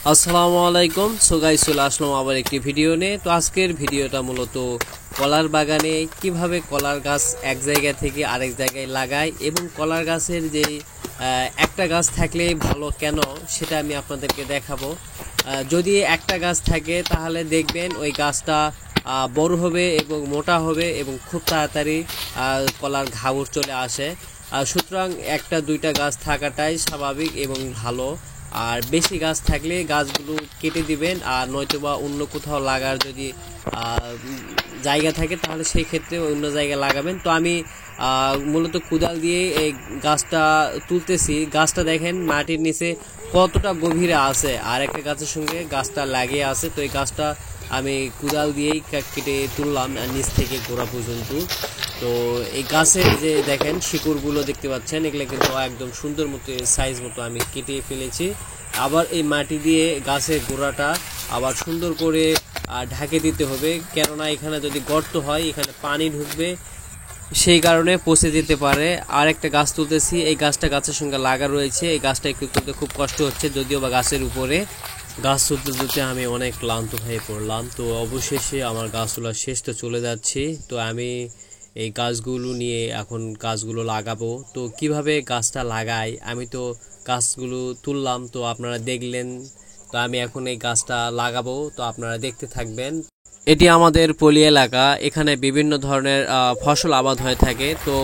আসসালামু আলাইকুম। So guys, চলে আসলাম আবার একটি ভিডিও নিয়ে। তো আজকের ভিডিওটা মূলত কলার বাগানে কিভাবে কলার গাছ এক জায়গা থেকে আরেক জায়গায় লাগায় এবং কলার গাছের যে একটা গাছ থাকলে ভালো কেন সেটা আমি আপনাদেরকে দেখাবো। যদি একটা গাছ থাকে তাহলে দেখবেন ওই গাছটা বড় হবে এবং মোটা হবে এবং খুব তাড়াতাড়ি কলার ঘাউর চলে আসে। সুতরাং একটা দুইটা গাছ থাকাটাই স্বাভাবিক এবং ভালো। আর বেশি গাছ থাকলে গাছগুলো কেটে দিবেন, আর নয়তোবা অন্য কোথাও লাগার যদি জায়গা থাকে তাহলে সেই ক্ষেত্রে অন্য জায়গায় লাগাবেন। তো আমি মূলত কোদাল দিয়ে এই গাছটা তুলতেছি। গাছটা দেখেন মাটির নিচে কতটা গভীরে আছে, আর একটা গাছের সঙ্গে গাছটা লাগিয়ে আছে। তো এই গাছটা আমি কোদাল দিয়েই কেটে তুললাম নিচ থেকে গোড়া পর্যন্ত। তো এই গাছের যে দেখেন শিকড়গুলো দেখতে পাচ্ছেন, এগুলো কিন্তু একদম সুন্দর মতো সাইজ মতো আমি কেটে ফেলেছি। আবার এই মাটি দিয়ে গাছের গোড়াটা আবার সুন্দর করে ঢাকে দিতে হবে, কেননা এখানে যদি গর্ত হয় এখানে পানি ঢুকবে, সেই কারণে পচে যেতে পারে। আর একটা গাছ তুলতেছি, এই গাছটা গাছের সঙ্গে লাগা রয়েছে। এই গাছটা একটু তুলতে খুব কষ্ট হচ্ছে, যদিও বা গাছের উপরে। গাছ তুলতে তুলতে আমি অনেক ক্লান্ত হয়ে পড়লাম। তো অবশেষে আমার গাছ তোলা শেষ, তো চলে যাচ্ছি। তো আমি এই গাছগুলো নিয়ে এখন গাছগুলো লাগাবো। তো কিভাবে গাছটা লাগাই, আমি তো গাছগুলো তুললাম, তো আপনারা দেখলেন। তো আমি এখন এই গাছটা লাগাবো, তো আপনারা দেখতে থাকবেন। এটি আমাদের পল্লী এলাকা, এখানে বিভিন্ন ধরনের ফসল আবাদ হয়ে থাকে। তো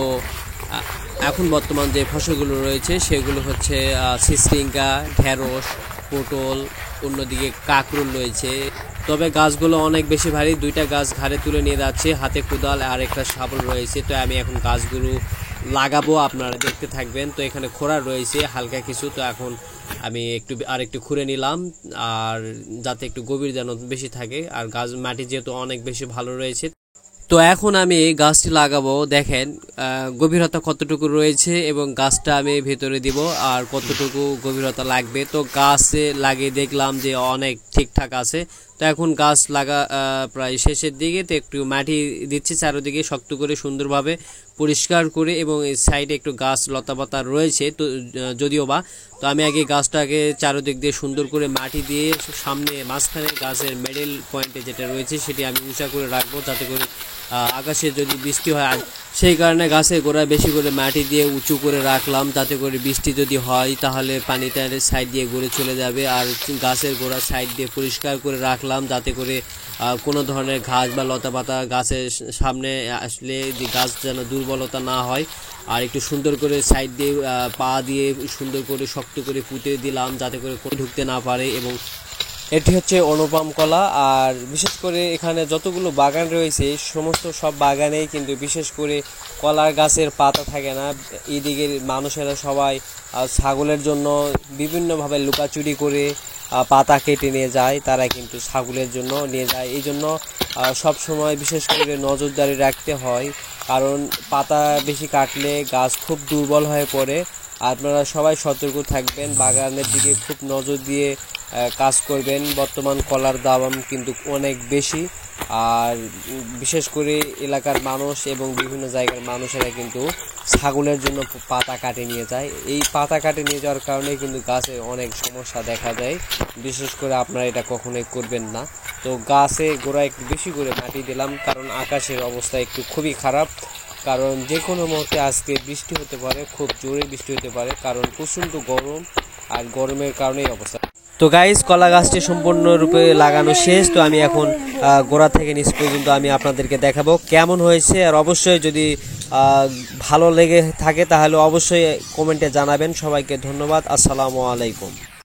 এখন বর্তমান যে ফসলগুলো রয়েছে সেগুলো হচ্ছে সিসরিঙ্গা, ঢেঁড়স, পটল, অন্যদিকে কাঁকরোল রয়েছে। তবে গাছগুলো অনেক বেশি ভারী, দুইটা গাছ ঘাড়ে তুলে নিয়ে যাচ্ছে, হাতে কোদাল আর একটা শাবল রয়েছে। তো আমি এখন গাছগুলো লাগাবো, আপনারা দেখতে থাকবেন। তো এখানে খোঁড়া রয়েছে হালকা কিছু, তো এখন আমি একটু খুঁড়ে নিলাম, আর যাতে একটু গভীর যেন বেশি থাকে। আর গাছ মাটি যেহেতু অনেক বেশি ভালো রয়েছে, তো এখন আমি গাছটি লাগাবো। দেখেন গভীরতা কতটুকু রয়েছে এবং গাছটা আমি ভেতরে দিব আর কতটুকু গভীরতা লাগবে। তো গাছে লাগিয়ে দেখলাম যে অনেক ঠিকঠাক আছে। তো এখন গাছ লাগা প্রায় শেষের দিকে, তো একটু মাটি দিচ্ছি চারিদিকে শক্ত করে সুন্দরভাবে পরিষ্কার করে, এবং এই সাইডে একটু গাছ লতাপাতা রয়েছে তো যদিও বা। তো আমি আগে গাছটাকে চারিদিক দিয়ে সুন্দর করে মাটি দিয়ে সামনে মাঝখানে গাছের মিডল পয়েন্টে যেটা রয়েছে সেটি আমি উঁচা করে রাখবো, যাতে করে আকাশে যদি বৃষ্টি হয়, সেই কারণে গাছের গোড়ায় বেশি করে মাটি দিয়ে উঁচু করে রাখলাম, যাতে করে বৃষ্টি যদি হয় তাহলে পানিটা সাইড দিয়ে গড়ে চলে যাবে। আর গাছের গোড়া সাইড দিয়ে পরিষ্কার করে রাখলাম, যাতে করে কোনো ধরনের ঘাস বা লতাপাতা গাছের সামনে আসলে গাছ যেন দুর্বলতা না হয়। আর একটু সুন্দর করে সাইড দিয়ে পা দিয়ে সুন্দর করে শক্ত করে পুঁতে দিলাম, যাতে করে ঢুকতে না পারে। এবং এটি হচ্ছে অনুপম কলা। আর বিশেষ করে এখানে যতগুলো বাগান রয়েছে সমস্ত সব বাগানেই কিন্তু বিশেষ করে কলার গাছের পাতা থাকে না। এদিকের মানুষেরা সবাই ছাগলের জন্য বিভিন্নভাবে লুকাচুরি করে পাতা কেটে নিয়ে যায়, তারা কিন্তু ছাগলের জন্য নিয়ে যায়। এই জন্য সব সময় বিশেষ করে নজরদারি রাখতে হয়, কারণ পাতা বেশি কাটলে গাছ খুব দুর্বল হয়ে পড়ে। আপনারা সবাই সতর্ক থাকবেন, বাগানের দিকে খুব নজর দিয়ে কাজ করবেন। বর্তমান কলার দাম কিন্তু অনেক বেশি, আর বিশেষ করে এলাকার মানুষ এবং বিভিন্ন জায়গার মানুষেরা কিন্তু ছাগলের জন্য পাতা কাটে নিয়ে যায়। এই পাতা কাটে নিয়ে যাওয়ার কারণে কিন্তু গাছে অনেক সমস্যা দেখা দেয়। বিশেষ করে আপনারা এটা কখনোই করবেন না। তো গাছে গোড়ায় একটু বেশি করে মাটি দিলাম, কারণ আকাশের অবস্থা একটু খুবই খারাপ। কারণ যে কোনো মুহূর্তে আজকে বৃষ্টি হতে পারে, খুব জোরে বৃষ্টি হতে পারে, কারণ প্রচণ্ড গরম, আর গরমের কারণেই অবস্থা। তো গাইস, কলা গাছটি সম্পূর্ণরূপে লাগানো শেষ। তো আমি এখন গোড়া থেকে নিচ পর্যন্ত আমি আপনাদেরকে দেখাবো কেমন হয়েছে। আর অবশ্যই যদি ভালো লেগে থাকে তাহলে অবশ্যই কমেন্টে জানাবেন। সবাইকে ধন্যবাদ। আসসালামু আলাইকুম।